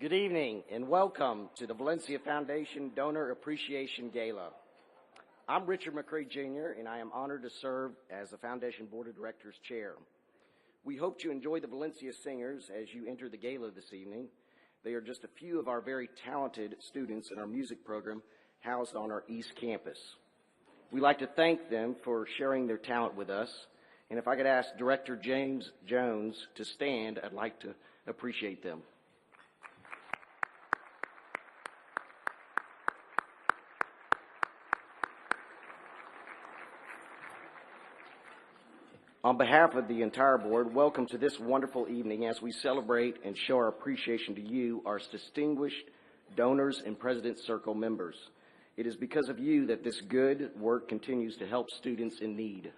Good evening and welcome to the Valencia Foundation Donor Appreciation Gala. I'm Richard McCree Jr. and I am honored to serve as the Foundation Board of Directors Chair. We hope you enjoy the Valencia singers as you enter the gala this evening. They are just a few of our very talented students in our music program housed on our East Campus. We'd like to thank them for sharing their talent with us. And if I could ask Director James Jones to stand, I'd like to appreciate them. On behalf of the entire board, welcome to this wonderful evening as we celebrate and show our appreciation to you, our distinguished donors and President's Circle members. It is because of you that this good work continues to help students in need.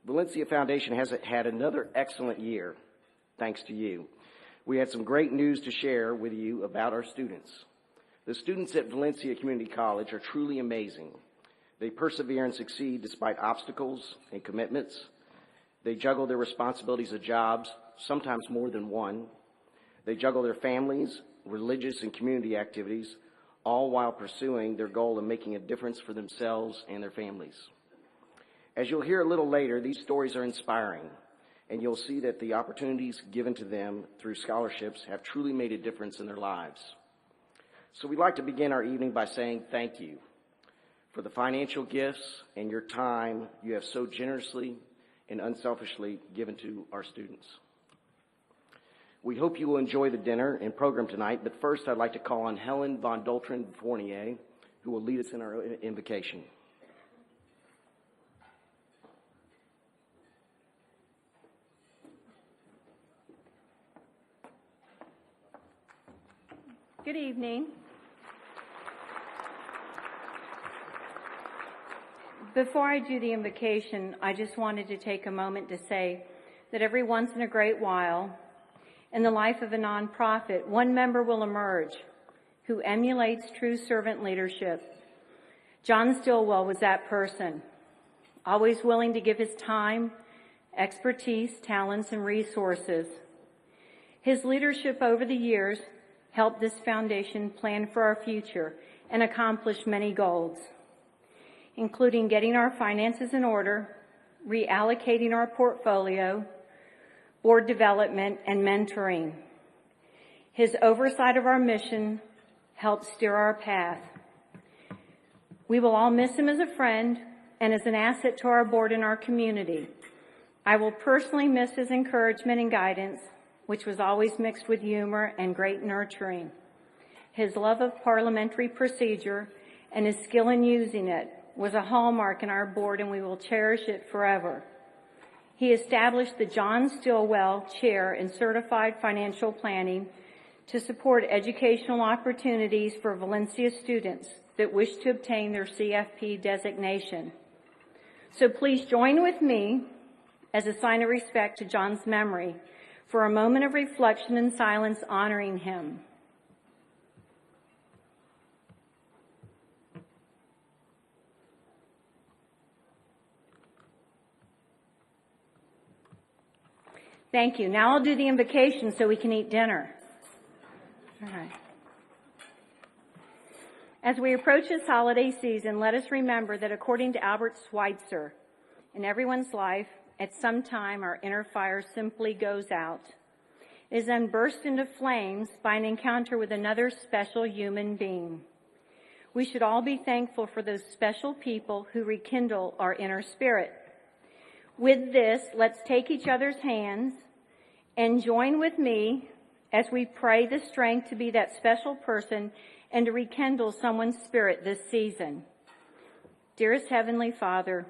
Valencia Foundation has had another excellent year, thanks to you. We had some great news to share with you about our students. The students at Valencia Community College are truly amazing. They persevere and succeed despite obstacles and commitments. They juggle their responsibilities of jobs, sometimes more than one. They juggle their families, religious and community activities, all while pursuing their goal of making a difference for themselves and their families. As you'll hear a little later, these stories are inspiring, and you'll see that the opportunities given to them through scholarships have truly made a difference in their lives. So we'd like to begin our evening by saying thank you for the financial gifts and your time you have so generously and unselfishly given to our students. We hope you will enjoy the dinner and program tonight, but first I'd like to call on Helen von Doltrin-Fournier, who will lead us in our invocation. Good evening. Before I do the invocation, I just wanted to take a moment to say that every once in a great while, in the life of a nonprofit, one member will emerge who emulates true servant leadership. John Stillwell was that person, always willing to give his time, expertise, talents, and resources. His leadership over the years helped this foundation plan for our future and accomplish many goals, including getting our finances in order, reallocating our portfolio, board development, and mentoring. His oversight of our mission helped steer our path. We will all miss him as a friend and as an asset to our board and our community. I will personally miss his encouragement and guidance, which was always mixed with humor and great nurturing. His love of parliamentary procedure and his skill in using it was a hallmark in our board, and we will cherish it forever. He established the John Stillwell Chair in Certified Financial Planning to support educational opportunities for Valencia students that wish to obtain their CFP designation. So please join with me as a sign of respect to John's memory for a moment of reflection and silence honoring him. Thank you. Now I'll do the invocation so we can eat dinner. All right. As we approach this holiday season, let us remember that according to Albert Schweitzer, in everyone's life, at some time our inner fire simply goes out. It is then burst into flames by an encounter with another special human being. We should all be thankful for those special people who rekindle our inner spirit. With this, let's take each other's hands and join with me as we pray the strength to be that special person and to rekindle someone's spirit this season. Dearest Heavenly Father,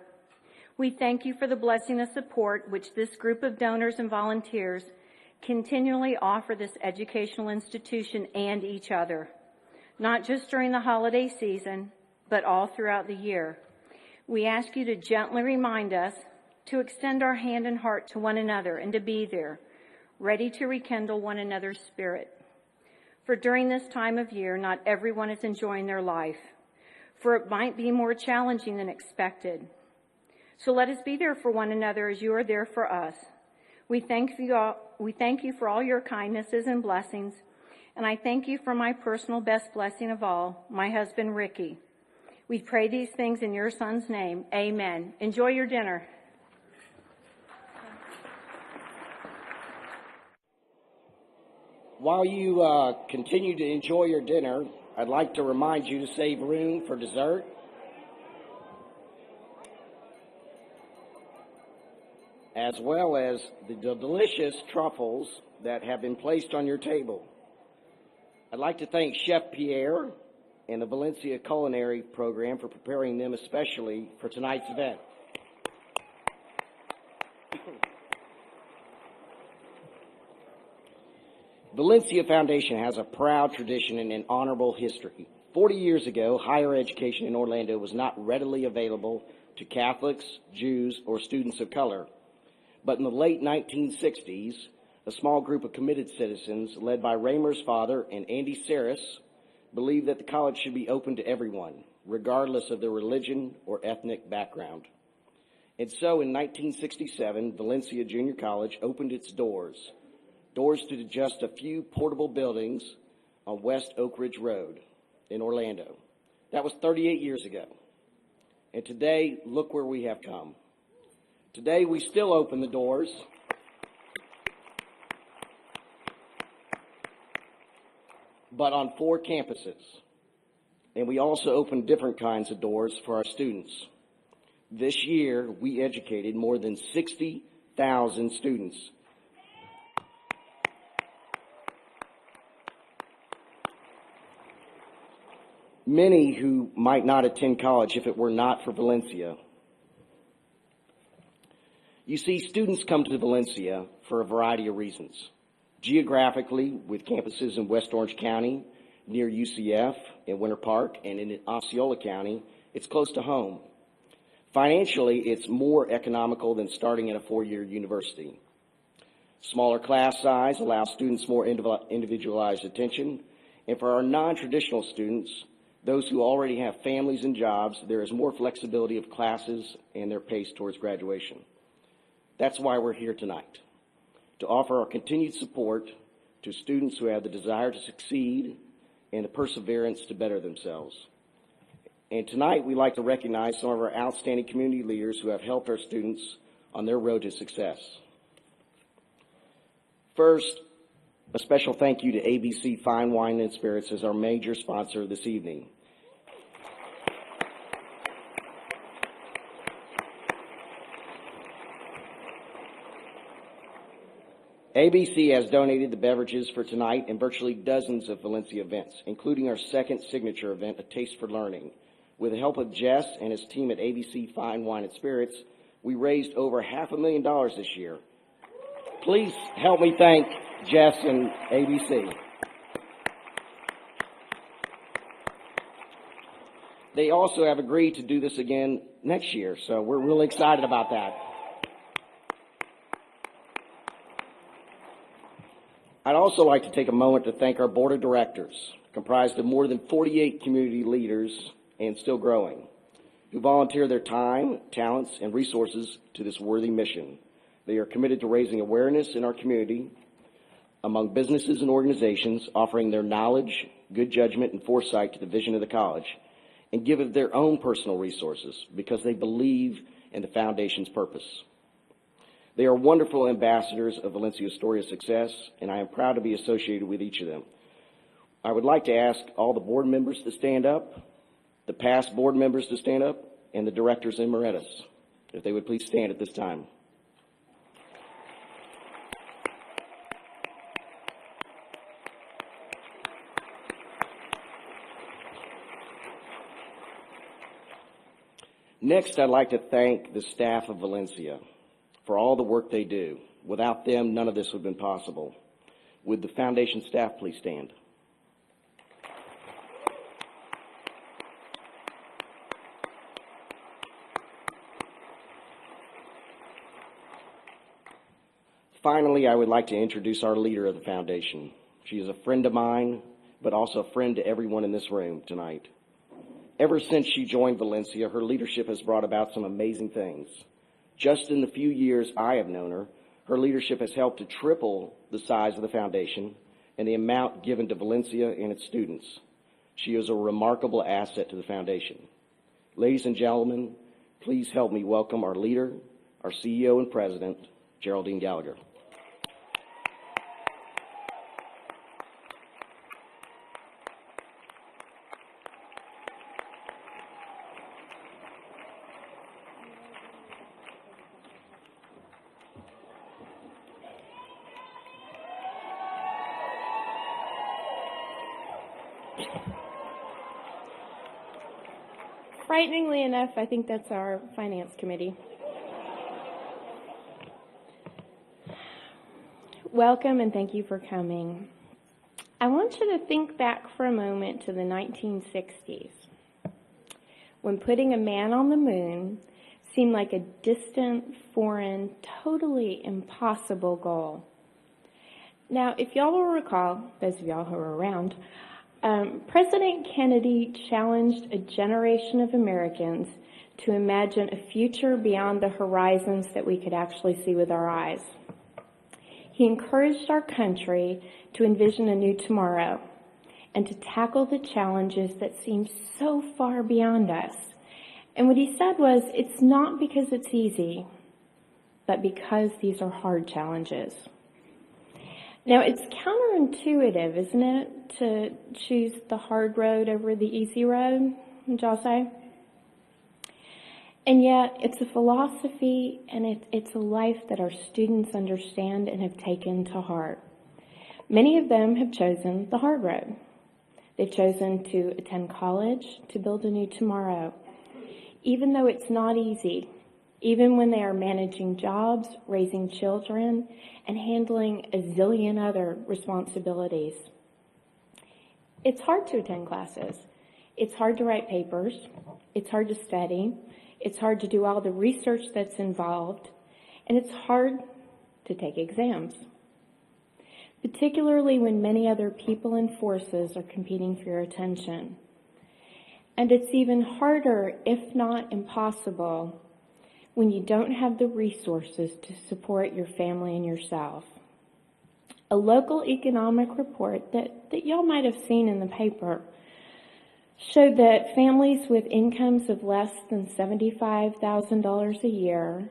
we thank you for the blessing and support which this group of donors and volunteers continually offer this educational institution and each other, not just during the holiday season, but all throughout the year. We ask you to gently remind us to extend our hand and heart to one another and to be there, ready to rekindle one another's spirit. For during this time of year, not everyone is enjoying their life, for it might be more challenging than expected. So let us be there for one another as you are there for us. We thank you for all your kindnesses and blessings, And I thank you for my personal best blessing of all, my husband, Ricky. We pray these things in your son's name. Amen. Enjoy your dinner. While you continue to enjoy your dinner, I'd like to remind you to save room for dessert. As well as the delicious truffles that have been placed on your table. I'd like to thank Chef Pierre and the Valencia Culinary Program for preparing them especially for tonight's event. Valencia Foundation has a proud tradition and an honorable history. 40 years ago, higher education in Orlando was not readily available to Catholics, Jews, or students of color. But in the late 1960s, a small group of committed citizens, led by Raymer's father and Andy Saris, believed that the college should be open to everyone, regardless of their religion or ethnic background. And so in 1967, Valencia Junior College opened its doors to just a few portable buildings on West Oak Ridge Road in Orlando. That was 38 years ago. And today, look where we have come. Today, we still open the doors, but on 4 campuses. And we also open different kinds of doors for our students. This year, we educated more than 60,000 students. Many who might not attend college if it were not for Valencia. You see, students come to Valencia for a variety of reasons. Geographically, with campuses in West Orange County, near UCF, in Winter Park, and in Osceola County, it's close to home. Financially, it's more economical than starting at a 4-year university. Smaller class size allows students more individualized attention, and for our non-traditional students, those who already have families and jobs, there is more flexibility of classes and their pace towards graduation. That's why we're here tonight, to offer our continued support to students who have the desire to succeed and the perseverance to better themselves. And tonight, we'd like to recognize some of our outstanding community leaders who have helped our students on their road to success. First, a special thank you to ABC Fine Wine and Spirits as our major sponsor this evening. ABC has donated the beverages for tonight and virtually dozens of Valencia events, including our second signature event, A Taste for Learning. With the help of Jess and his team at ABC Fine Wine and Spirits, we raised over $500,000 this year. Please help me thank Jess and ABC. They also have agreed to do this again next year, so we're really excited about that. I'd also like to take a moment to thank our board of directors, comprised of more than 48 community leaders and still growing, who volunteer their time, talents, and resources to this worthy mission. They are committed to raising awareness in our community among businesses and organizations, offering their knowledge, good judgment, and foresight to the vision of the college, and give of their own personal resources because they believe in the foundation's purpose. They are wonderful ambassadors of Valencia's story of success, and I am proud to be associated with each of them. I would like to ask all the board members to stand up, the past board members to stand up, and the directors emeritus, if they would please stand at this time. Next, I'd like to thank the staff of Valencia for all the work they do. Without them, none of this would have been possible. Would the foundation staff please stand? Finally, I would like to introduce our leader of the foundation. She is a friend of mine, but also a friend to everyone in this room tonight. Ever since she joined Valencia, her leadership has brought about some amazing things. Just in the few years I have known her, her leadership has helped to triple the size of the foundation and the amount given to Valencia and its students. She is a remarkable asset to the foundation. Ladies and gentlemen, please help me welcome our leader, our CEO and president, Geraldine Gallagher. Frighteningly enough, I think that's our finance committee. Welcome and thank you for coming. I want you to think back for a moment to the 1960s, when putting a man on the moon seemed like a distant, foreign, totally impossible goal. Now, if y'all will recall, those of y'all who are around, President Kennedy challenged a generation of Americans to imagine a future beyond the horizons that we could actually see with our eyes. He encouraged our country to envision a new tomorrow and to tackle the challenges that seem so far beyond us. And what he said was, it's not because it's easy, but because these are hard challenges. Now, it's counterintuitive, isn't it, to choose the hard road over the easy road, would y'all say? And yet, it's a philosophy and it's a life that our students understand and have taken to heart. Many of them have chosen the hard road. They've chosen to attend college, to build a new tomorrow, even though it's not easy. Even when they are managing jobs, raising children, and handling a zillion other responsibilities. It's hard to attend classes. It's hard to write papers. It's hard to study. It's hard to do all the research that's involved. And it's hard to take exams, particularly when many other people and forces are competing for your attention. And it's even harder, if not impossible, when you don't have the resources to support your family and yourself. A local economic report that y'all might have seen in the paper showed that families with incomes of less than $75,000 a year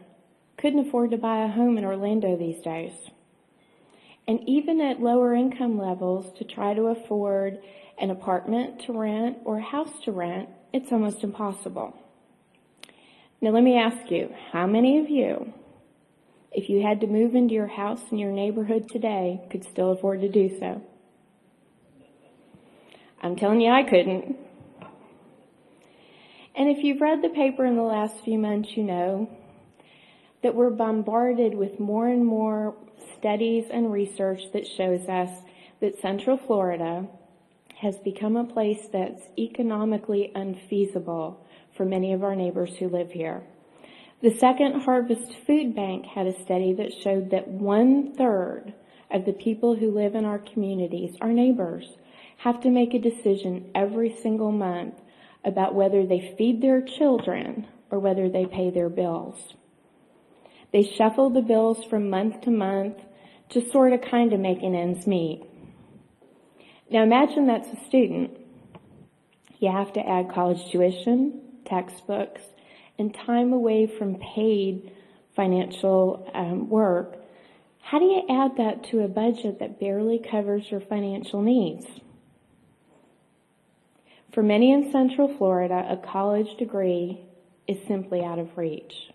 couldn't afford to buy a home in Orlando these days. And even at lower income levels, to try to afford an apartment to rent or a house to rent, it's almost impossible. Now let me ask you, how many of you, if you had to move into your house in your neighborhood today, could still afford to do so? I'm telling you, I couldn't. And if you've read the paper in the last few months, you know that we're bombarded with more and more studies and research that shows us that Central Florida has become a place that's economically unfeasible for many of our neighbors who live here. The Second Harvest Food Bank had a study that showed that 1/3 of the people who live in our communities, our neighbors, have to make a decision every single month about whether they feed their children or whether they pay their bills. They shuffle the bills from month to month, just sort of kind of making ends meet. Now imagine that's a student. You have to add college tuition, textbooks, and time away from paid financial work. How do you add that to a budget that barely covers your financial needs? For many in Central Florida, a college degree is simply out of reach.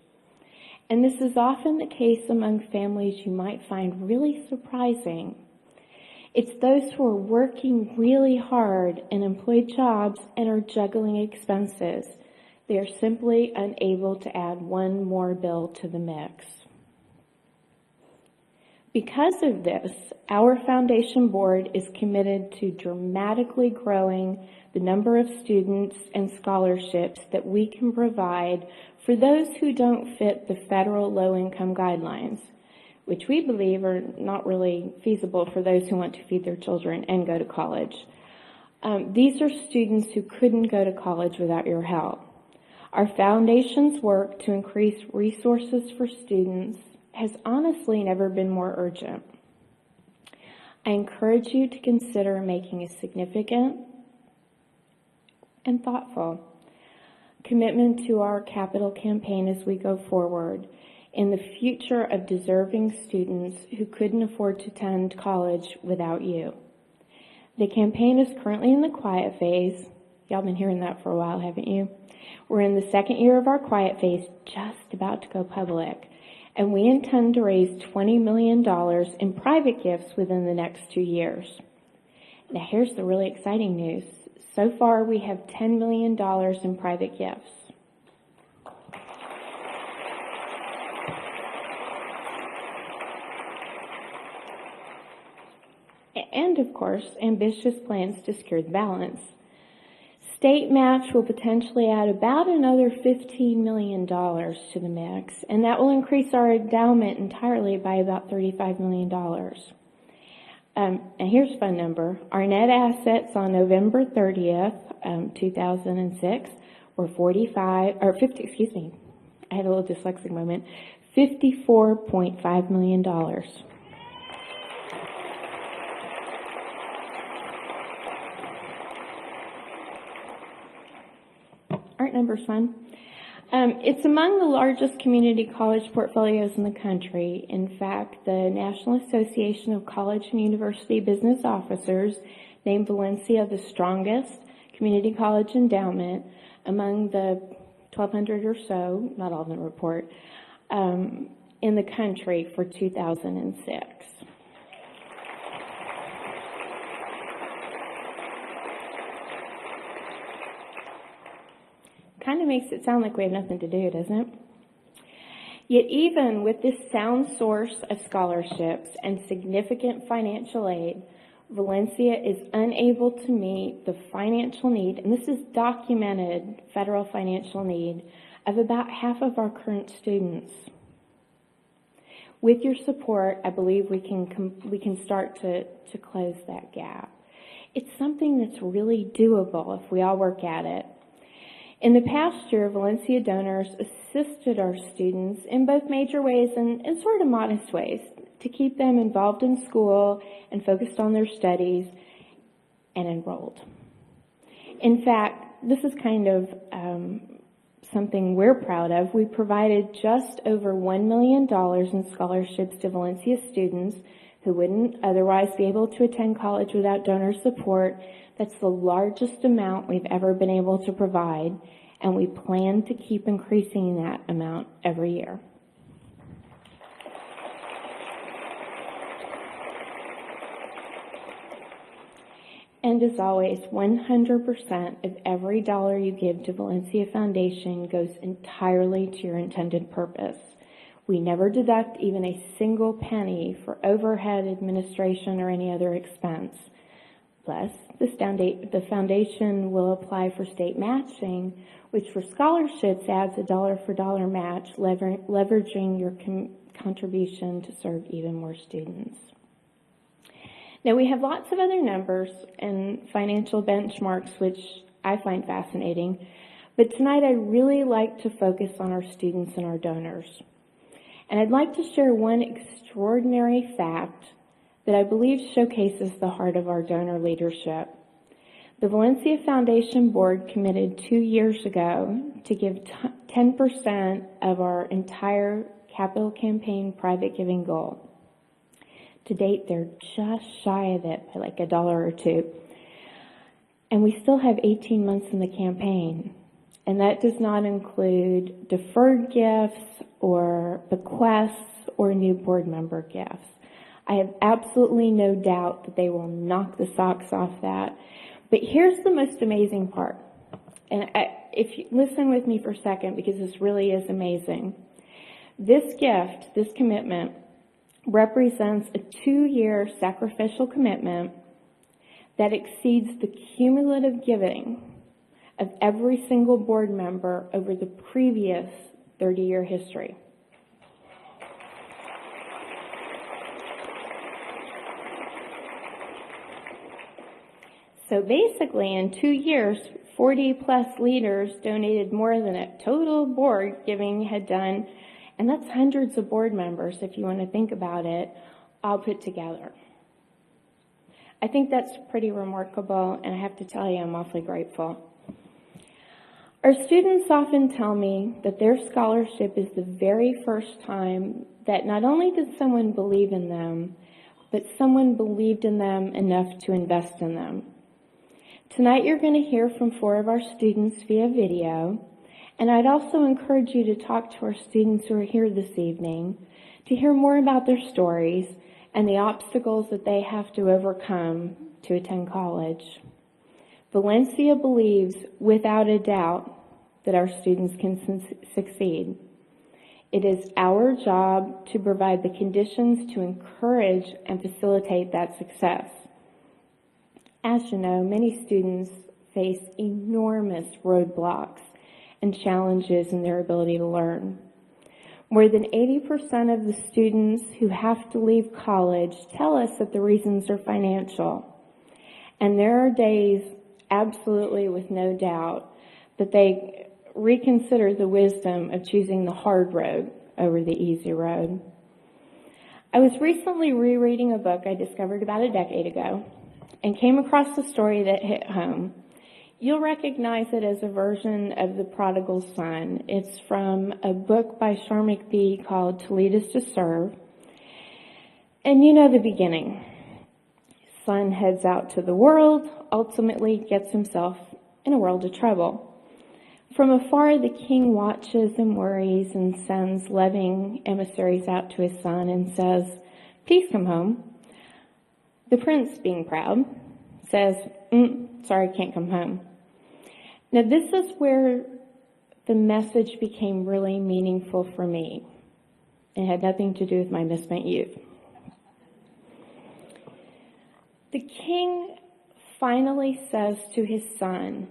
And this is often the case among families you might find really surprising. It's those who are working really hard in employed jobs and are juggling expenses. They are simply unable to add one more bill to the mix. Because of this, our foundation board is committed to dramatically growing the number of students and scholarships that we can provide for those who don't fit the federal low-income guidelines, which we believe are not really feasible for those who want to feed their children and go to college. These are students who couldn't go to college without your help. Our foundation's work to increase resources for students has honestly never been more urgent. I encourage you to consider making a significant and thoughtful commitment to our capital campaign as we go forward in the future of deserving students who couldn't afford to attend college without you. The campaign is currently in the quiet phase. Y'all been hearing that for a while, haven't you? We're in the second year of our quiet phase, just about to go public, and we intend to raise $20 million in private gifts within the next 2 years. Now here's the really exciting news. So far, we have $10 million in private gifts. And, of course, ambitious plans to secure the balance. State match will potentially add about another $15 million to the mix, and that will increase our endowment entirely by about $35 million. And here's a fun number. Our net assets on November 30th, 2006 were I had a little dyslexic moment, $54.5 million. Aren't numbers fun? It's among the largest community college portfolios in the country. In fact, the National Association of College and University Business Officers named Valencia the strongest community college endowment among the 1,200 or so, not all of them report, in the country for 2006. Kind of makes it sound like we have nothing to do, doesn't it? Yet even with this sound source of scholarships and significant financial aid, Valencia is unable to meet the financial need, and this is documented federal financial need, of about half of our current students. With your support, I believe we can start to close that gap. It's something that's really doable if we all work at it. In the past year, Valencia donors assisted our students in both major ways and sort of modest ways to keep them involved in school and focused on their studies and enrolled. In fact, this is kind of something we're proud of. We provided just over $1 million in scholarships to Valencia students who wouldn't otherwise be able to attend college without donor support. That's the largest amount we've ever been able to provide, and we plan to keep increasing that amount every year. And as always, 100% of every dollar you give to Valencia Foundation goes entirely to your intended purpose. We never deduct even a single penny for overhead, administration, or any other expense. Plus, the foundation will apply for state matching, which for scholarships adds a dollar-for-dollar match, leveraging your contribution to serve even more students. Now, we have lots of other numbers and financial benchmarks, which I find fascinating, but tonight I'd really like to focus on our students and our donors. And I'd like to share one extraordinary fact that I believe showcases the heart of our donor leadership. The Valencia Foundation Board committed 2 years ago to give 10% of our entire capital campaign private giving goal. To date, they're just shy of it by like $1 or $2. And we still have 18 months in the campaign. And that does not include deferred gifts or bequests or new board member gifts. I have absolutely no doubt that they will knock the socks off that. But here's the most amazing part. And if you listen with me for a second, because this really is amazing. This gift, this commitment, represents a 2-year sacrificial commitment that exceeds the cumulative giving of every single board member over the previous 30-year history. So basically, in 2 years, 40-plus leaders donated more than a total board giving had done, and that's hundreds of board members, if you want to think about it, all put together. I think that's pretty remarkable, and I have to tell you, I'm awfully grateful. Our students often tell me that their scholarship is the very first time that not only did someone believe in them, but someone believed in them enough to invest in them. Tonight you're going to hear from 4 of our students via video, and I'd also encourage you to talk to our students who are here this evening to hear more about their stories and the obstacles that they have to overcome to attend college. Valencia believes, without a doubt, that our students can succeed. It is our job to provide the conditions to encourage and facilitate that success. As you know, many students face enormous roadblocks and challenges in their ability to learn. More than 80% of the students who have to leave college tell us that the reasons are financial. And there are days, absolutely with no doubt, that they reconsider the wisdom of choosing the hard road over the easy road. I was recently rereading a book I discovered about a decade ago and came across a story that hit home. You'll recognize it as a version of The Prodigal Son. It's from a book by Shar McBee called To Lead Is to Serve. And you know the beginning. Son heads out to the world, ultimately gets himself in a world of trouble. From afar, the king watches and worries and sends loving emissaries out to his son and says, "Please come home." The prince, being proud, says, "Sorry, can't come home." Now, this is where the message became really meaningful for me. It had nothing to do with my misspent youth. The king finally says to his son,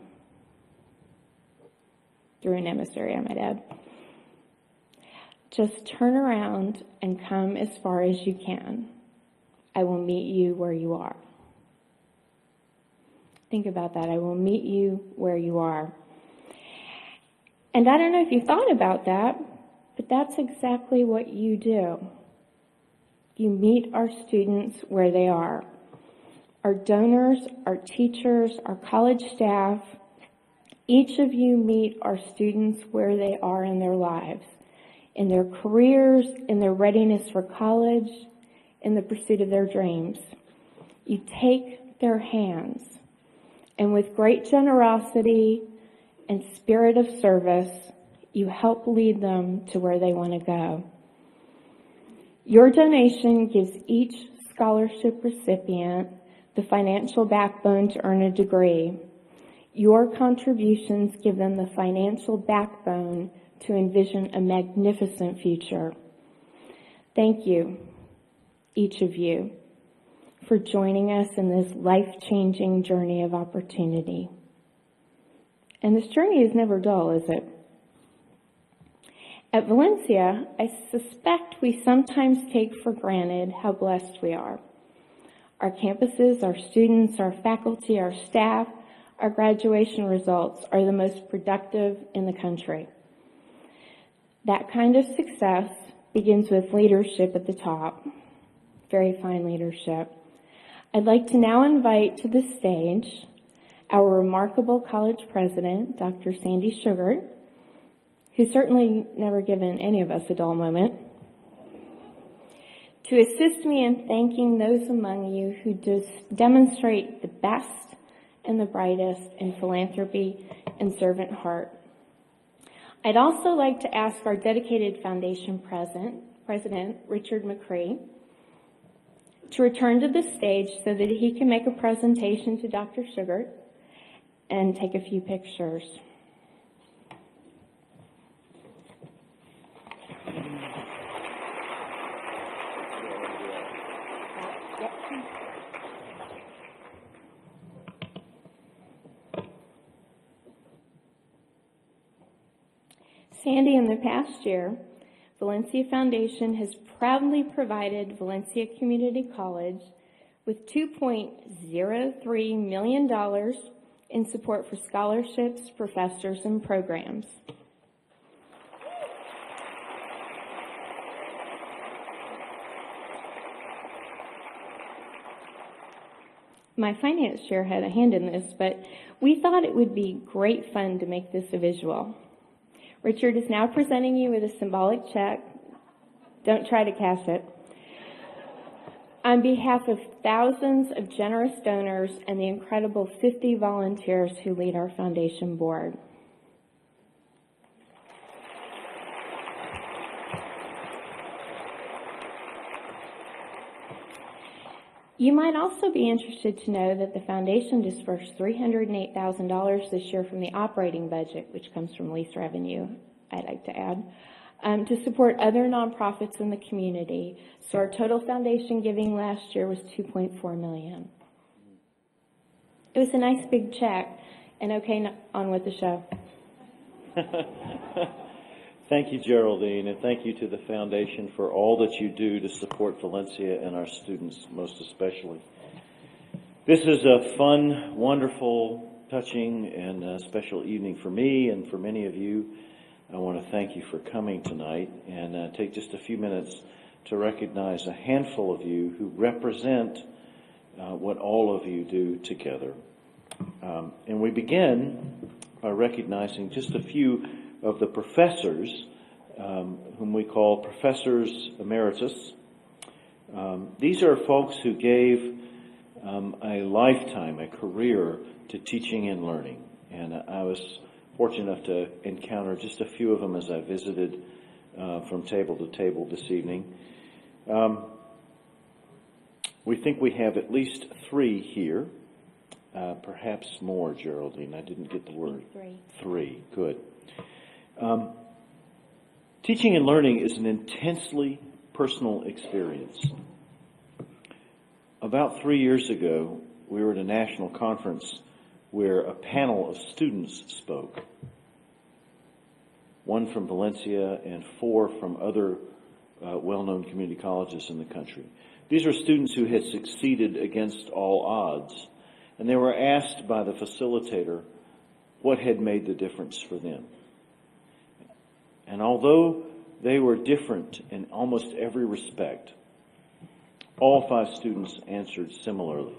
through an emissary, I might add, "Just turn around and come as far as you can. I will meet you where you are." Think about that. I will meet you where you are. And I don't know if you thought about that, but that's exactly what you do. You meet our students where they are. Our donors, our teachers, our college staff, each of you meet our students where they are in their lives, in their careers, in their readiness for college, in the pursuit of their dreams. You take their hands, and with great generosity and spirit of service, you help lead them to where they want to go. Your donation gives each scholarship recipient the financial backbone to earn a degree. Your contributions give them the financial backbone to envision a magnificent future. Thank you, each of you, for joining us in this life-changing journey of opportunity. And this journey is never dull, is it? At Valencia, I suspect we sometimes take for granted how blessed we are. Our campuses, our students, our faculty, our staff, our graduation results are the most productive in the country. That kind of success begins with leadership at the top. Very fine leadership. I'd like to now invite to the stage our remarkable college president, Dr. Sandy Sugart, who's certainly never given any of us a dull moment, to assist me in thanking those among you who demonstrate the best and the brightest in philanthropy and servant heart. I'd also like to ask our dedicated foundation president, Richard McCree, to return to the stage so that he can make a presentation to Dr. Sugart and take a few pictures. Sandy, in the past year, Valencia Foundation has proudly provided Valencia Community College with $2.03 million in support for scholarships, professors, and programs. My finance chair had a hand in this, but we thought it would be great fun to make this a visual. Richard is now presenting you with a symbolic check. Don't try to cash it. On behalf of thousands of generous donors and the incredible 50 volunteers who lead our foundation board. You might also be interested to know that the foundation dispersed $308,000 this year from the operating budget, which comes from lease revenue, I'd like to add, to support other nonprofits in the community. So our total foundation giving last year was $2.4 million. It was a nice big check, and okay, on with the show. Thank you, Geraldine, and thank you to the foundation for all that you do to support Valencia and our students, most especially. This is a fun, wonderful, touching, and special evening for me and for many of you. I want to thank you for coming tonight and take just a few minutes to recognize a handful of you who represent what all of you do together. And we begin by recognizing just a few of the professors, whom we call professors emeritus. These are folks who gave a lifetime, a career to teaching and learning. And I was fortunate enough to encounter just a few of them as I visited from table to table this evening. We think we have at least 3 here, perhaps more, Geraldine. I didn't get the word. 3. 3, good. Teaching and learning is an intensely personal experience. About 3 years ago, we were at a national conference where a panel of students spoke. 1 from Valencia and 4 from other well-known community colleges in the country. These are students who had succeeded against all odds, and they were asked by the facilitator what had made the difference for them. And although they were different in almost every respect, all 5 students answered similarly.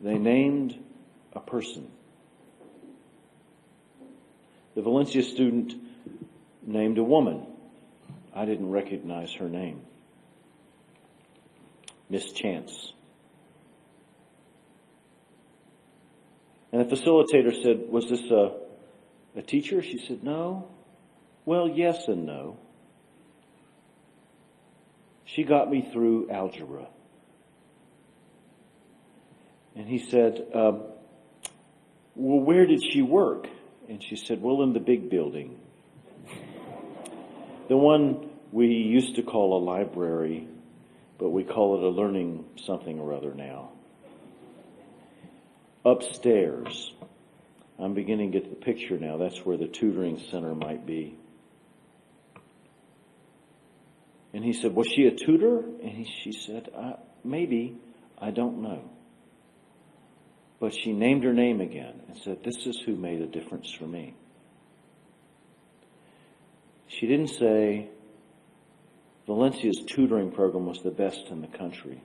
They named a person. The Valencia student named a woman. I didn't recognize her name. Miss Chance. And the facilitator said, "Was this a teacher?" She said, "No." "Well, yes and no. She got me through algebra." And he said, "Well, where did she work?" And she said, "Well, in the big building. The one we used to call a library, but we call it a learning something or other now. Upstairs." I'm beginning to get the picture now. That's where the tutoring center might be. And he said, "Was she a tutor?" And she said, "Maybe, I don't know." But she named her name again and said, "This is who made a difference for me." She didn't say Valencia's tutoring program was the best in the country.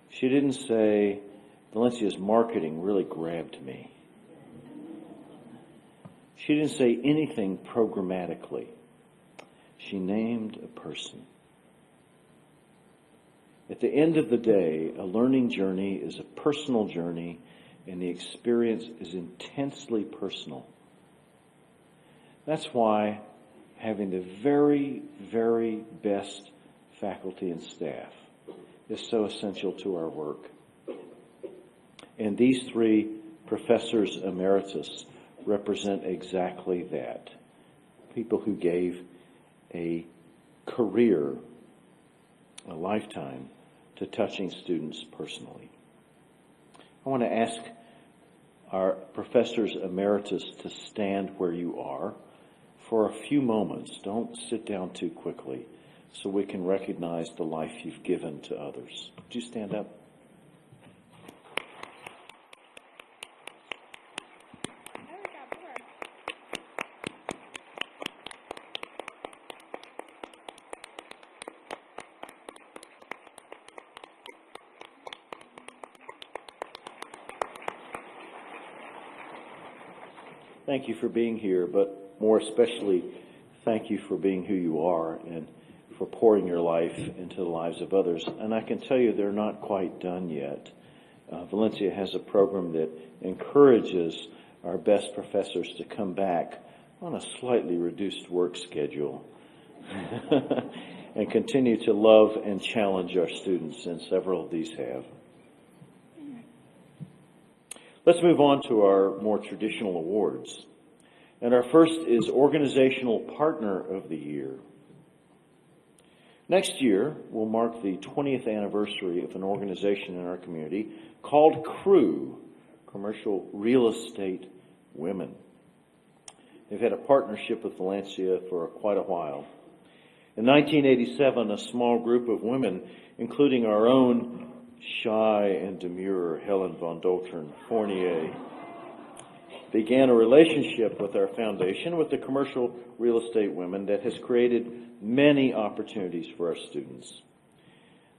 She didn't say Valencia's marketing really grabbed me. She didn't say anything programmatically. She named a person. At the end of the day, a learning journey is a personal journey, and the experience is intensely personal. That's why having the very, very best faculty and staff is so essential to our work. And these 3 professors emeritus represent exactly that. People who gave a career, a lifetime, to touching students personally. I want to ask our professors emeritus to stand where you are for a few moments. Don't sit down too quickly, so we can recognize the life you've given to others. Would you stand up? thank you for being here, but more especially, thank you for being who you are and for pouring your life into the lives of others. And I can tell you they're not quite done yet. Valencia has a program that encourages our best professors to come back on a slightly reduced work schedule and continue to love and challenge our students, and several of these have. Let's move on to our more traditional awards. And our first is Organizational Partner of the Year. Next year will mark the 20th anniversary of an organization in our community called CREW, Commercial Real Estate Women. They've had a partnership with Valencia for quite a while. In 1987, a small group of women, including our own shy and demure Helen von Doltern Fournier, began a relationship with our foundation, with the Commercial Real Estate Women, that has created many opportunities for our students.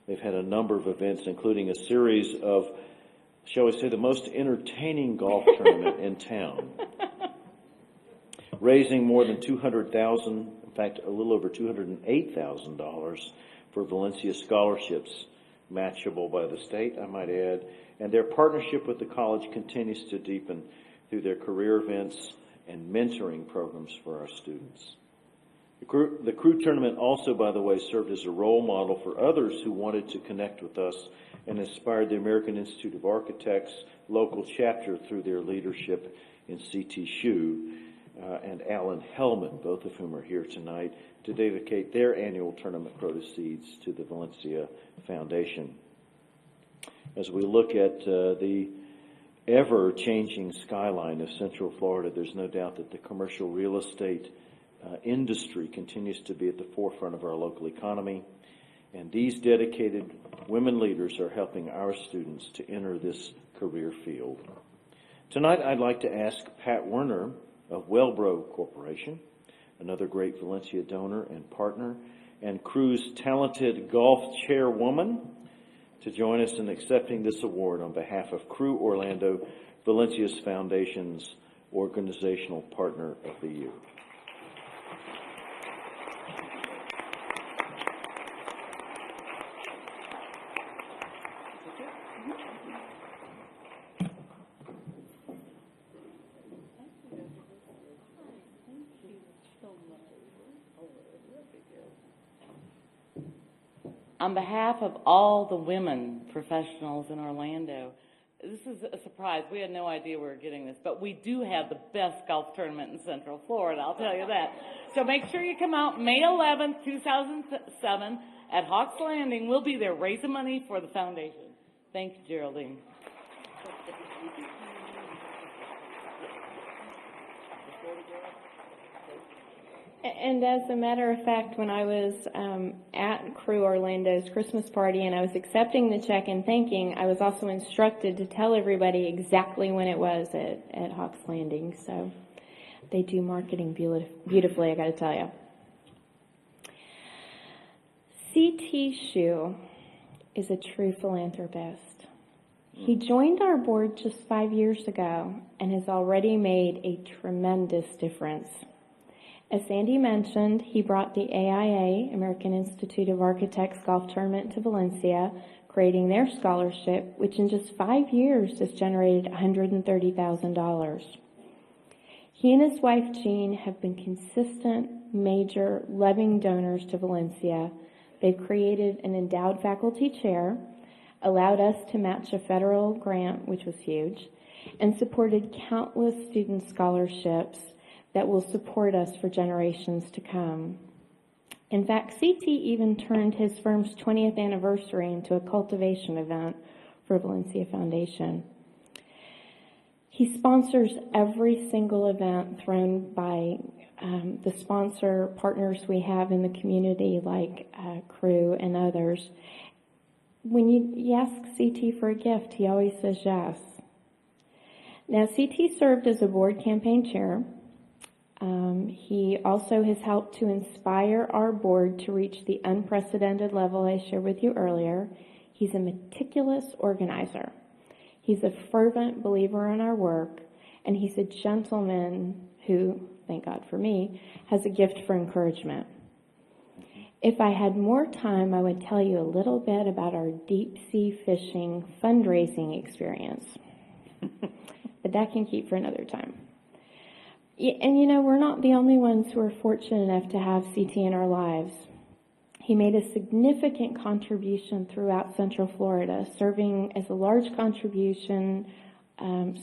They've had a number of events, including a series of, shall we say, the most entertaining golf tournament in town, raising more than $200,000, in fact, a little over $208,000 for Valencia scholarships, matchable by the state, I might add. And their partnership with the college continues to deepen through their career events and mentoring programs for our students. The CREW tournament also, by the way, served as a role model for others who wanted to connect with us, and inspired the American Institute of Architects local chapter through their leadership in C.T. Hsu and Alan Hellman, both of whom are here tonight, to dedicate their annual tournament proceeds to the Valencia Foundation. As we look at the ever-changing skyline of Central Florida, there's no doubt that the commercial real estate industry continues to be at the forefront of our local economy, and these dedicated women leaders are helping our students to enter this career field. Tonight, I'd like to ask Pat Werner of Wellbro Corporation, another great Valencia donor and partner, and CREW's talented golf chairwoman, to join us in accepting this award on behalf of CREW Orlando, Valencia's Foundation's Organizational Partner of the Year. On behalf of all the women professionals in Orlando, this is a surprise. We had no idea we were getting this, but we do have the best golf tournament in Central Florida, I'll tell you that. So make sure you come out May 11th, 2007 at Hawks Landing. We'll be there raising money for the foundation. Thank you, Geraldine. And as a matter of fact, when I was at CREW Orlando's Christmas party and I was accepting the check and thanking, I was also instructed to tell everybody exactly when it was at Hawks Landing. So they do marketing beautifully, I got to tell you. C.T. Hsu is a true philanthropist. He joined our board just 5 years ago and has already made a tremendous difference. As Sandy mentioned, he brought the AIA, American Institute of Architects Golf Tournament to Valencia, creating their scholarship, which in just 5 years has generated $130,000. He and his wife, Jean, have been consistent, major, loving donors to Valencia. They've created an endowed faculty chair, allowed us to match a federal grant, which was huge, and supported countless student scholarships that will support us for generations to come. In fact, CT even turned his firm's 20th anniversary into a cultivation event for Valencia Foundation. He sponsors every single event thrown by the sponsor partners we have in the community, like CREW and others. When you ask CT for a gift, he always says yes. Now, CT served as a board campaign chair. He also has helped to inspire our board to reach the unprecedented level I shared with you earlier. He's a meticulous organizer. He's a fervent believer in our work, and he's a gentleman who, thank God for me, has a gift for encouragement. If I had more time, I would tell you a little bit about our deep sea fishing fundraising experience. But that can keep for another time. And you know, we're not the only ones who are fortunate enough to have CT in our lives. He made a significant contribution throughout Central Florida, serving as a large contribution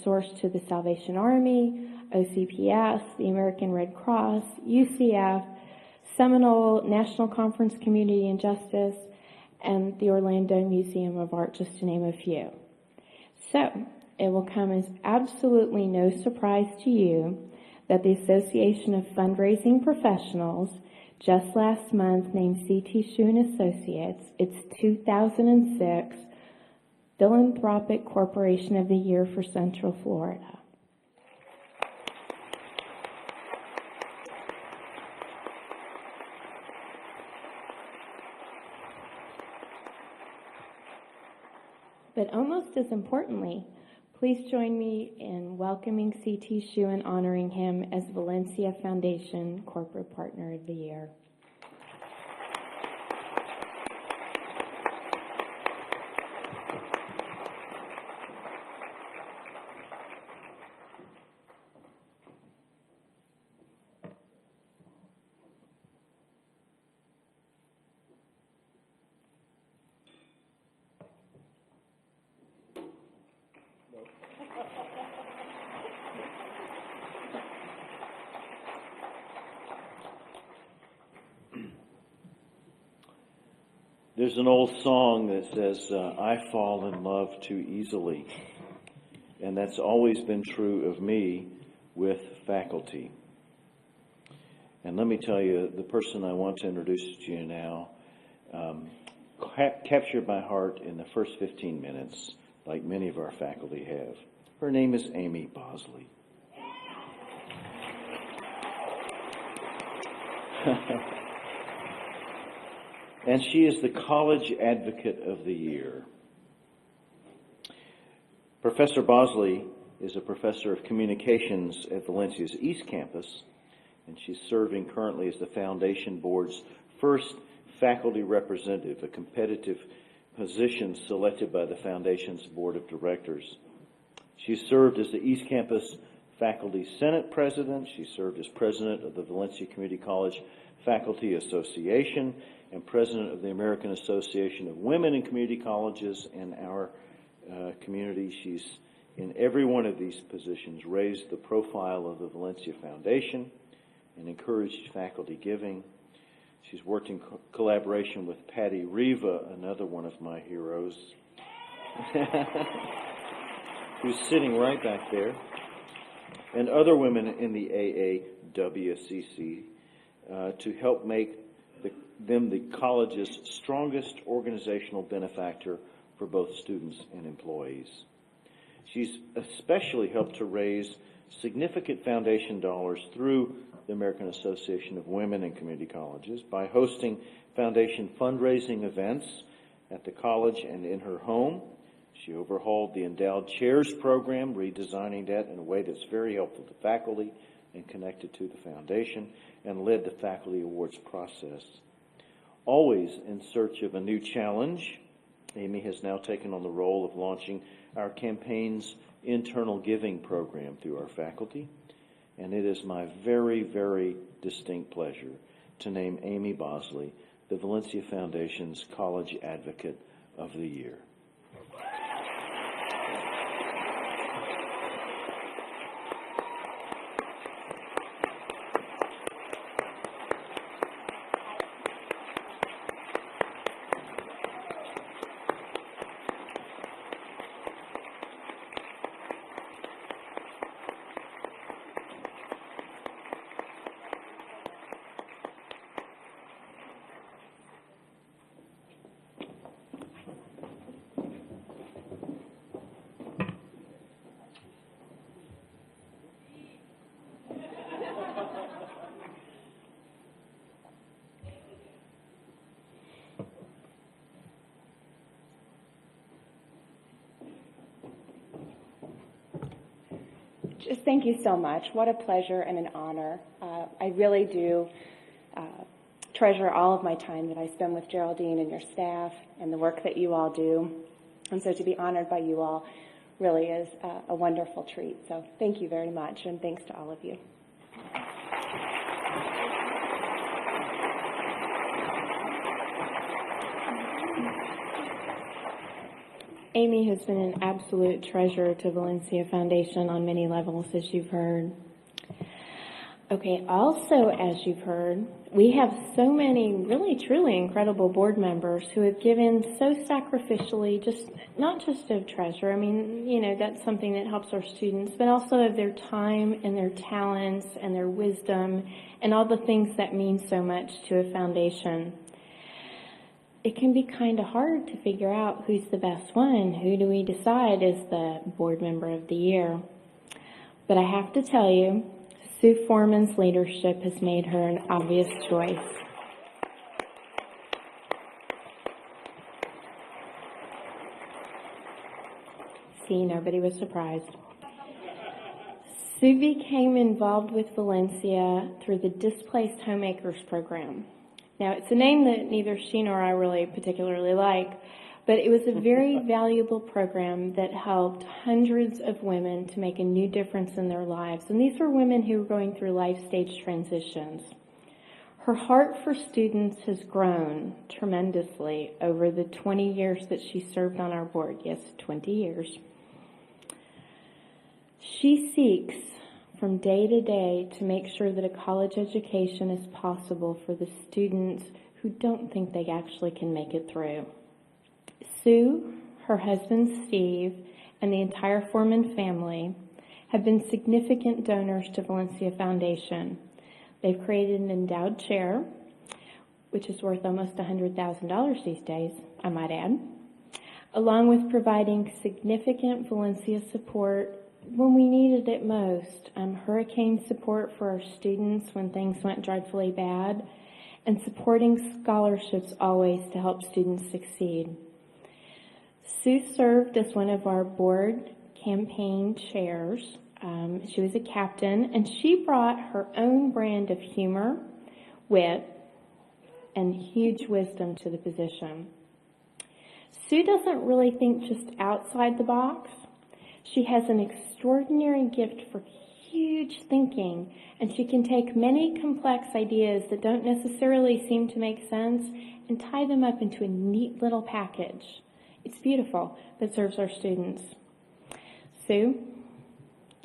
source to the Salvation Army, OCPS, the American Red Cross, UCF, Seminole National Conference Community and Justice, and the Orlando Museum of Art, just to name a few. So, it will come as absolutely no surprise to you that the Association of Fundraising Professionals just last month named C.T. Schuh and Associates its 2006 Philanthropic Corporation of the Year for Central Florida. But almost as importantly, please join me in welcoming C.T. Schuh and honoring him as Valencia Foundation Corporate Partner of the Year. There's an old song that says, I fall in love too easily. And that's always been true of me with faculty. And let me tell you, the person I want to introduce to you now captured my heart in the first 15 minutes, like many of our faculty have. Her name is Amy Bosley. And she is the College Advocate of the Year. Professor Bosley is a professor of communications at Valencia's East Campus, and she's serving currently as the Foundation Board's first faculty representative, a competitive position selected by the Foundation's Board of Directors. She served as the East Campus Faculty Senate President. She served as President of the Valencia Community College Faculty Association and President of the American Association of Women in Community Colleges in our community. She's, in every one of these positions, raised the profile of the Valencia Foundation and encouraged faculty giving. She's worked in collaboration with Patty Riva, another one of my heroes, who's sitting right back there, and other women in the AAWCC to help make them the college's strongest organizational benefactor for both students and employees. She's especially helped to raise significant foundation dollars through the American Association of Women in Community Colleges by hosting foundation fundraising events at the college and in her home. She overhauled the Endowed Chairs program, redesigning that in a way that's very helpful to faculty and connected to the foundation, and led the faculty awards process. Always in search of a new challenge, Amy has now taken on the role of launching our campaign's internal giving program through our faculty, and it is my very, very distinct pleasure to name Amy Bosley the Valencia Foundation's College Advocate of the Year. Just thank you so much. What a pleasure and an honor. I really do treasure all of my time that I spend with Geraldine and your staff and the work that you all do. And so to be honored by you all really is a wonderful treat. So thank you very much, and thanks to all of you. Amy has been an absolute treasure to Valencia Foundation on many levels, as you've heard. Okay, also, as you've heard, we have so many really, truly incredible board members who have given so sacrificially, not just of treasure. I mean, you know, that's something that helps our students, but also of their time and their talents and their wisdom and all the things that mean so much to a foundation. It can be kind of hard to figure out who's the best one. Who do we decide is the board member of the year? But I have to tell you, Sue Foreman's leadership has made her an obvious choice. See, nobody was surprised. Sue became involved with Valencia through the Displaced Homemakers program. Now, it's a name that neither she nor I really particularly like, but it was a very valuable program that helped hundreds of women to make a new difference in their lives. And these were women who were going through life stage transitions. Her heart for students has grown tremendously over the 20 years that she served on our board. Yes, 20 years. She seeks from day to day to make sure that a college education is possible for the students who don't think they actually can make it through. Sue, her husband Steve, and the entire Foreman family have been significant donors to Valencia Foundation. They've created an endowed chair, which is worth almost $100,000 these days, I might add, along with providing significant Valencia support when we needed it most. Hurricane support for our students when things went dreadfully bad, and supporting scholarships always to help students succeed. Sue served as one of our board campaign chairs. She was a captain, and she brought her own brand of humor, wit, and huge wisdom to the position. Sue doesn't really think just outside the box. She has an extraordinary gift for huge thinking, and she can take many complex ideas that don't necessarily seem to make sense and tie them up into a neat little package. It's beautiful, but serves our students. Sue,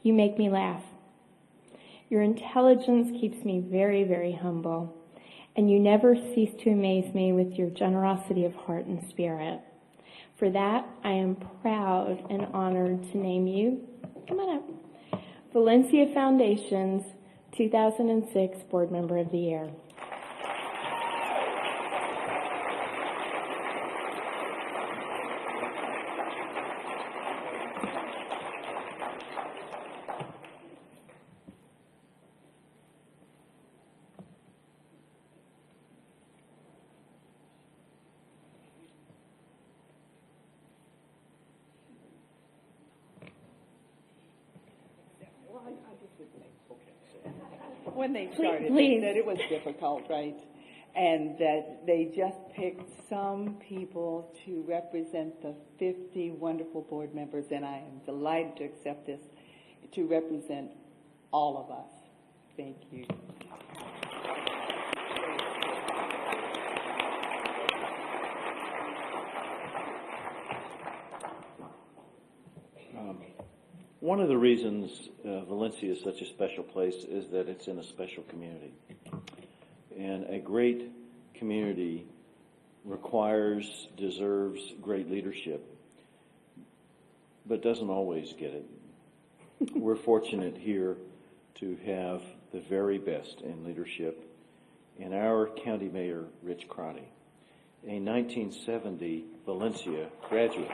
you make me laugh. Your intelligence keeps me very, very humble, and you never cease to amaze me with your generosity of heart and spirit. For that, I am proud and honored to name you, come on up, Valencia Foundation's 2006 Board Member of the Year. When they started, Please. they said it was difficult, right? And that they just picked some people to represent the 50 wonderful board members, and I am delighted to accept this, to represent all of us. Thank you. One of the reasons Valencia is such a special place is that it's in a special community. And a great community deserves great leadership, but doesn't always get it. We're fortunate here to have the very best in leadership in our county mayor, Rich Crotty, a 1970 Valencia graduate.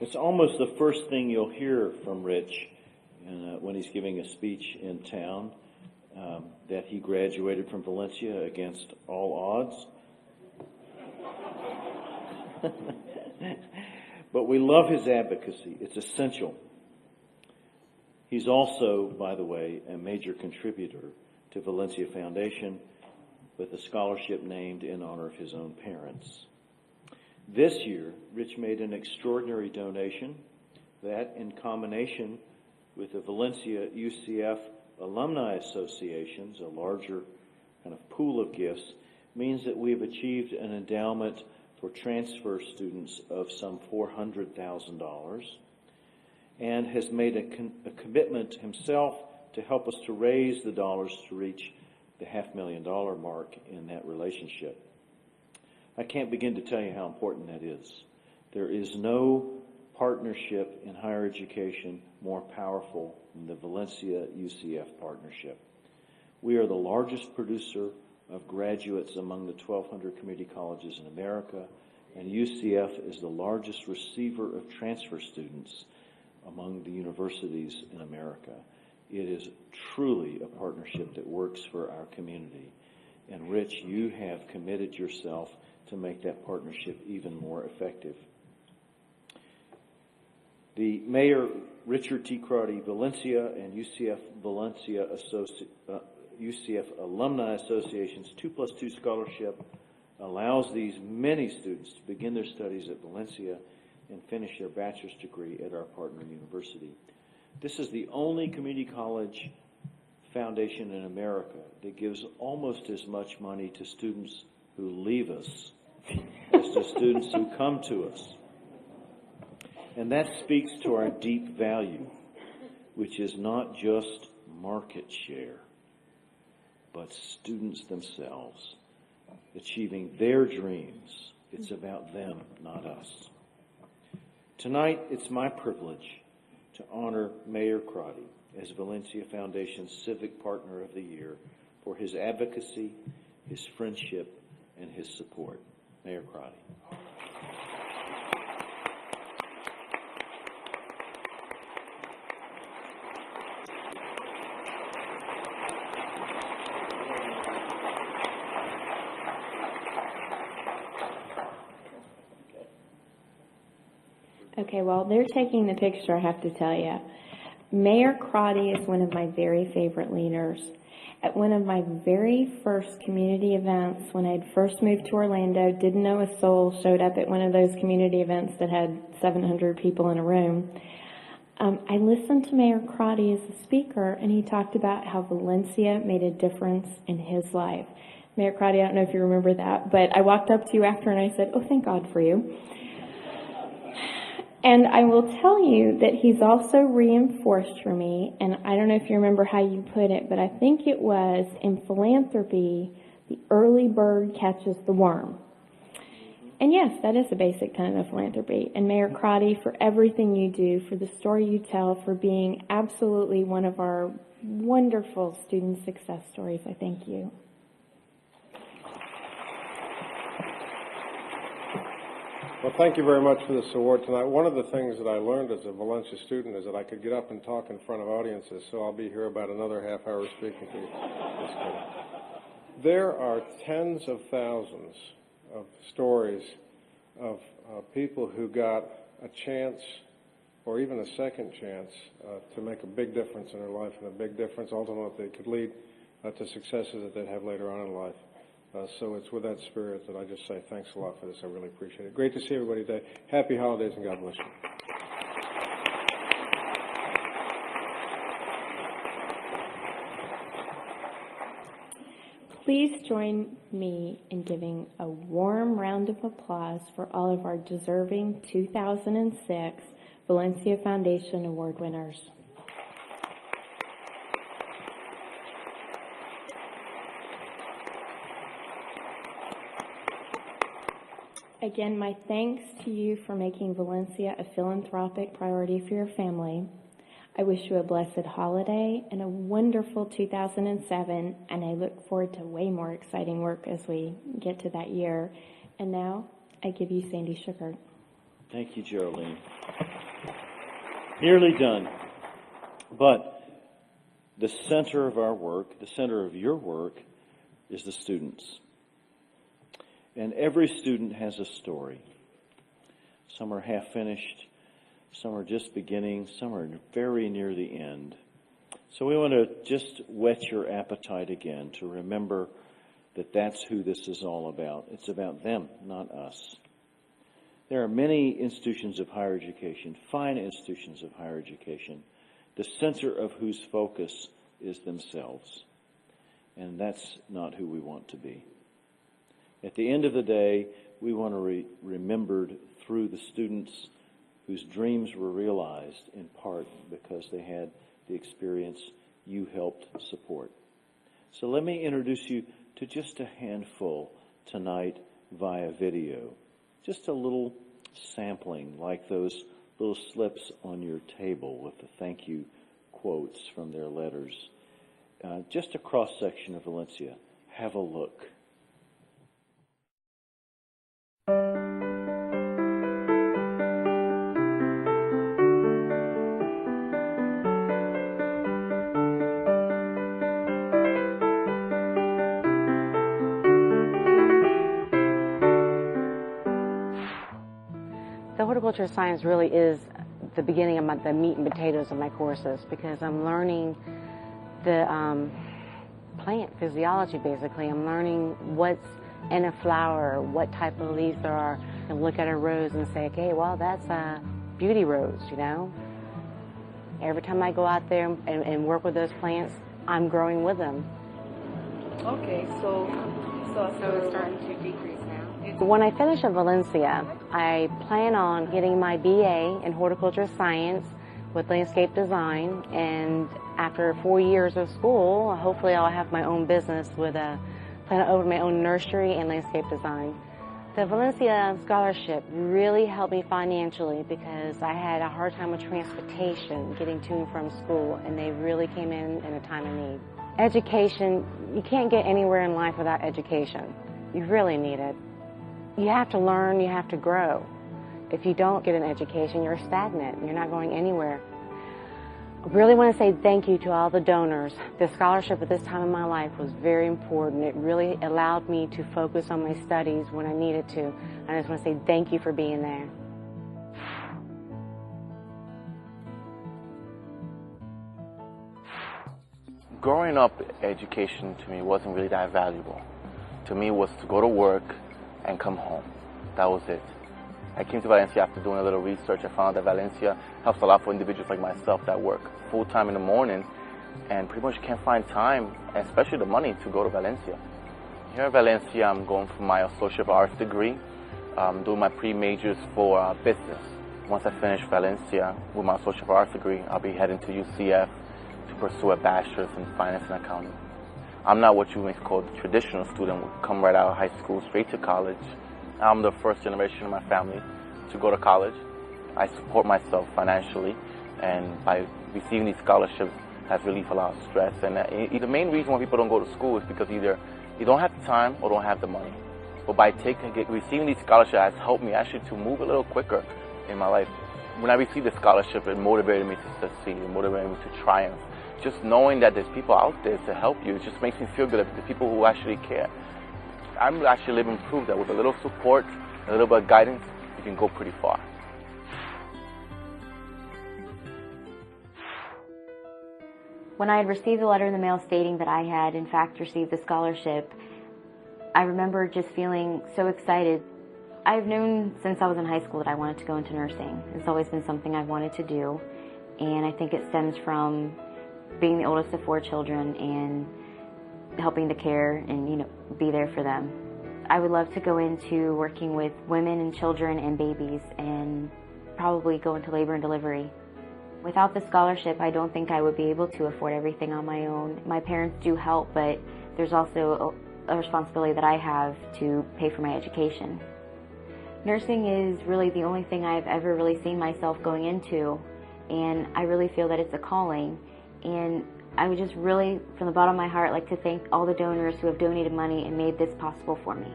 It's almost the first thing you'll hear from Rich when he's giving a speech in town, that he graduated from Valencia against all odds. But we love his advocacy. It's essential. He's also, by the way, a major contributor to Valencia Foundation with a scholarship named in honor of his own parents. This year, Rich made an extraordinary donation that, in combination with the Valencia UCF Alumni Associations, a larger kind of pool of gifts, means that we've achieved an endowment for transfer students of some $400,000, and has made a commitment himself to help us to raise the dollars to reach the $500,000 mark in that relationship. I can't begin to tell you how important that is. There is no partnership in higher education more powerful than the Valencia UCF partnership. We are the largest producer of graduates among the 1,200 community colleges in America, and UCF is the largest receiver of transfer students among the universities in America. It is truly a partnership that works for our community. And Rich, you have committed yourself to make that partnership even more effective. The Mayor Richard T. Crotty Valencia and UCF Alumni Association's 2+2 scholarship allows these many students to begin their studies at Valencia and finish their bachelor's degree at our partner university. This is the only community college foundation in America that gives almost as much money to students who leave us as to students who come to us. And that speaks to our deep value, which is not just market share, but students themselves achieving their dreams. It's about them, not us. Tonight, it's my privilege to honor Mayor Crotty as Valencia Foundation's Civic Partner of the Year for his advocacy, his friendship, and his support. Mayor Crotty. Okay, while they're taking the picture, I have to tell you, Mayor Crotty is one of my very favorite leaders. At one of my very first community events, when I'd first moved to Orlando, didn't know a soul, showed up at one of those community events that had 700 people in a room. I listened to Mayor Crotty as a speaker, and he talked about how Valencia made a difference in his life. Mayor Crotty, I don't know if you remember that, but I walked up to you after and I said, "Oh, thank God for you." And I will tell you that he's also reinforced for me, and I don't know if you remember how you put it, but I think it was, in philanthropy, the early bird catches the worm. And yes, that is a basic tenet of philanthropy. And Mayor Crotty, for everything you do, for the story you tell, for being absolutely one of our wonderful student success stories, I thank you. Well, thank you very much for this award tonight. One of the things that I learned as a Valencia student is that I could get up and talk in front of audiences, so I'll be here about another half hour speaking to you. Just kidding. There are tens of thousands of stories of people who got a chance or even a second chance to make a big difference in their life, and a big difference ultimately could lead to successes that they'd have later on in life. So it's with that spirit that I just say thanks a lot for this. I really appreciate it. Great to see everybody today. Happy holidays and God bless you. Please join me in giving a warm round of applause for all of our deserving 2006 Valencia Foundation Award winners. Again, my thanks to you for making Valencia a philanthropic priority for your family. I wish you a blessed holiday and a wonderful 2007, and I look forward to way more exciting work as we get to that year. And now, I give you Sandy Sugar. Thank you, Geraldine. Nearly done. But the center of our work, the center of your work, is the students. And every student has a story. Some are half finished, some are just beginning, some are very near the end. So we want to just whet your appetite again to remember that that's who this is all about. It's about them, not us. There are many institutions of higher education, fine institutions of higher education, the center of whose focus is themselves. And that's not who we want to be. At the end of the day, we want to be remembered through the students whose dreams were realized in part because they had the experience you helped support. So let me introduce you to just a handful tonight via video. Just a little sampling like those little slips on your table with the thank you quotes from their letters. Just a cross-section of Valencia. Have a look. The horticulture science really is the beginning of the meat and potatoes of my courses, because I'm learning the plant physiology, basically. I'm learning what's in a flower, what type of leaves there are, and look at a rose and say, okay, well, that's a beauty rose, you know? Every time I go out there and work with those plants, I'm growing with them. Okay, so it's starting to decrease now. When I finish at Valencia, I plan on getting my BA in horticulture science with landscape design, and after 4 years of school, hopefully I'll have my own business with plan to open my own nursery and landscape design. The Valencia scholarship really helped me financially because I had a hard time with transportation, getting to and from school, and they really came in a time of need. Education, you can't get anywhere in life without education. You really need it. You have to learn, you have to grow. If you don't get an education, you're stagnant. You're not going anywhere. I really want to say thank you to all the donors. The scholarship at this time in my life was very important. It really allowed me to focus on my studies when I needed to. I just want to say thank you for being there. Growing up, education to me wasn't really that valuable. To me, it was to go to work and come home. That was it. I came to Valencia after doing a little research. I found that Valencia helps a lot for individuals like myself that work full-time in the morning and pretty much can't find time, especially the money, to go to Valencia. Here at Valencia, I'm going for my Associate of Arts degree, doing my pre-majors for business. Once I finish Valencia with my Associate of Arts degree, I'll be heading to UCF to pursue a bachelor's in finance and accounting. I'm not what you may call the traditional student who come right out of high school straight to college. I'm the first generation in my family to go to college. I support myself financially, and by receiving these scholarships has relieved a lot of stress. And the main reason why people don't go to school is because either you don't have the time or don't have the money. But by receiving these scholarships has helped me actually to move a little quicker in my life. When I received the scholarship, it motivated me to succeed, it motivated me to triumph. Just knowing that there's people out there to help you, it just makes me feel good that the people who actually care. I'm actually living proof that with a little support, a little bit of guidance, you can go pretty far. When I had received a letter in the mail stating that I had in fact received the scholarship, I remember just feeling so excited. I've known since I was in high school that I wanted to go into nursing. It's always been something I've wanted to do, and I think it stems from being the oldest of 4 children and helping to care and, be there for them. I would love to go into working with women and children and babies and probably go into labor and delivery. Without the scholarship, I don't think I would be able to afford everything on my own. My parents do help, but there's also a responsibility that I have to pay for my education. Nursing is really the only thing I've ever really seen myself going into, and I really feel that it's a calling. And I would just really, from the bottom of my heart, like to thank all the donors who have donated money and made this possible for me.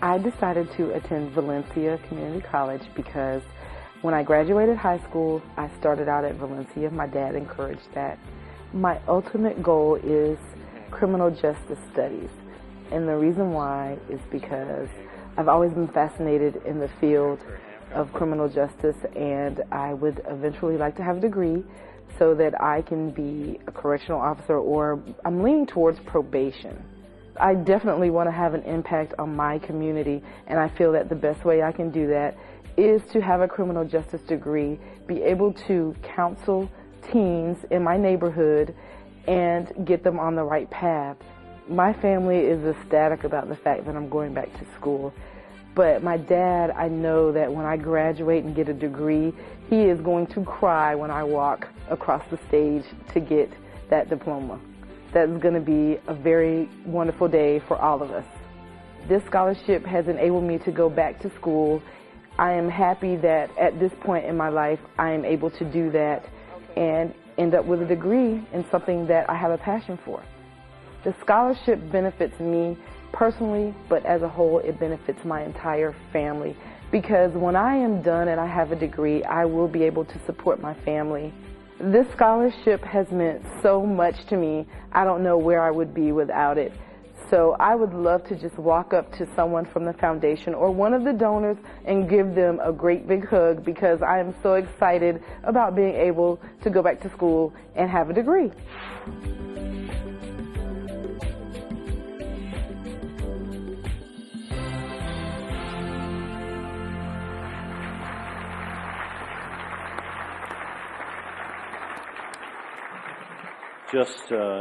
I decided to attend Valencia Community College because when I graduated high school, I started out at Valencia. My dad encouraged that. My ultimate goal is criminal justice studies, And the reason why is because I've always been fascinated in the field of criminal justice, and I would eventually like to have a degree so that I can be a correctional officer, or I'm leaning towards probation. I definitely want to have an impact on my community, and I feel that the best way I can do that is to have a criminal justice degree, be able to counsel teens in my neighborhood and get them on the right path. My family is ecstatic about the fact that I'm going back to school. But my dad, I know that when I graduate and get a degree, he is going to cry when I walk across the stage to get that diploma. That's going to be a very wonderful day for all of us. This scholarship has enabled me to go back to school. I am happy that at this point in my life, I am able to do that and end up with a degree in something that I have a passion for. The scholarship benefits me personally, but as a whole, it benefits my entire family, because when I am done and I have a degree, I will be able to support my family. This scholarship has meant so much to me. I don't know where I would be without it. So I would love to just walk up to someone from the foundation or one of the donors and give them a great big hug, because I am so excited about being able to go back to school and have a degree.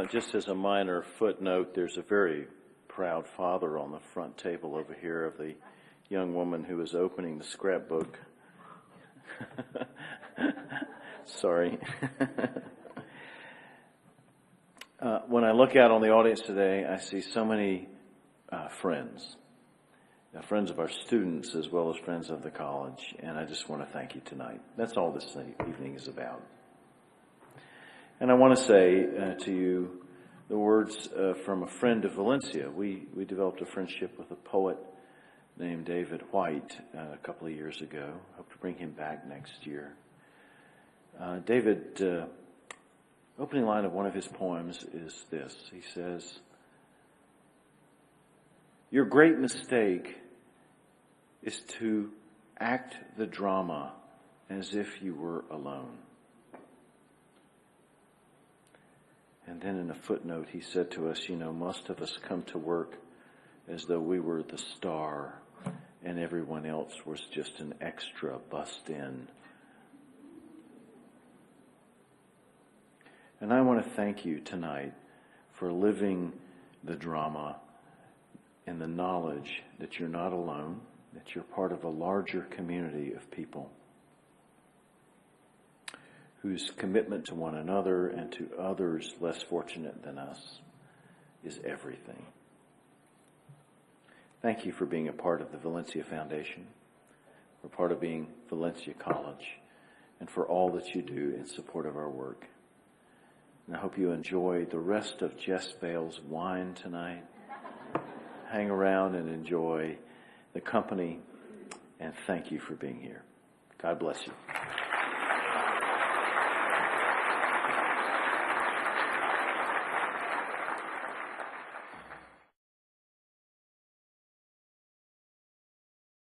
Just as a minor footnote, there's a very proud father on the front table over here of the young woman who is opening the scrapbook. Sorry. When I look out on the audience today, I see so many friends of our students as well as friends of the college, and I just want to thank you tonight. That's all this evening is about. And I want to say to you the words from a friend of Valencia. We developed a friendship with a poet named David White a couple of years ago. Hope to bring him back next year. David, opening line of one of his poems is this. He says, "Your great mistake is to act the drama as if you were alone." And then in a footnote, he said to us, most of us come to work as though we were the star and everyone else was just an extra bussed in. And I want to thank you tonight for living the drama in the knowledge that you're not alone, that you're part of a larger community of people whose commitment to one another and to others less fortunate than us is everything. Thank you for being a part of the Valencia Foundation, for part of being Valencia College, and for all that you do in support of our work. And I hope you enjoy the rest of Jess Bale's wine tonight. Hang around and enjoy the company, and thank you for being here. God bless you.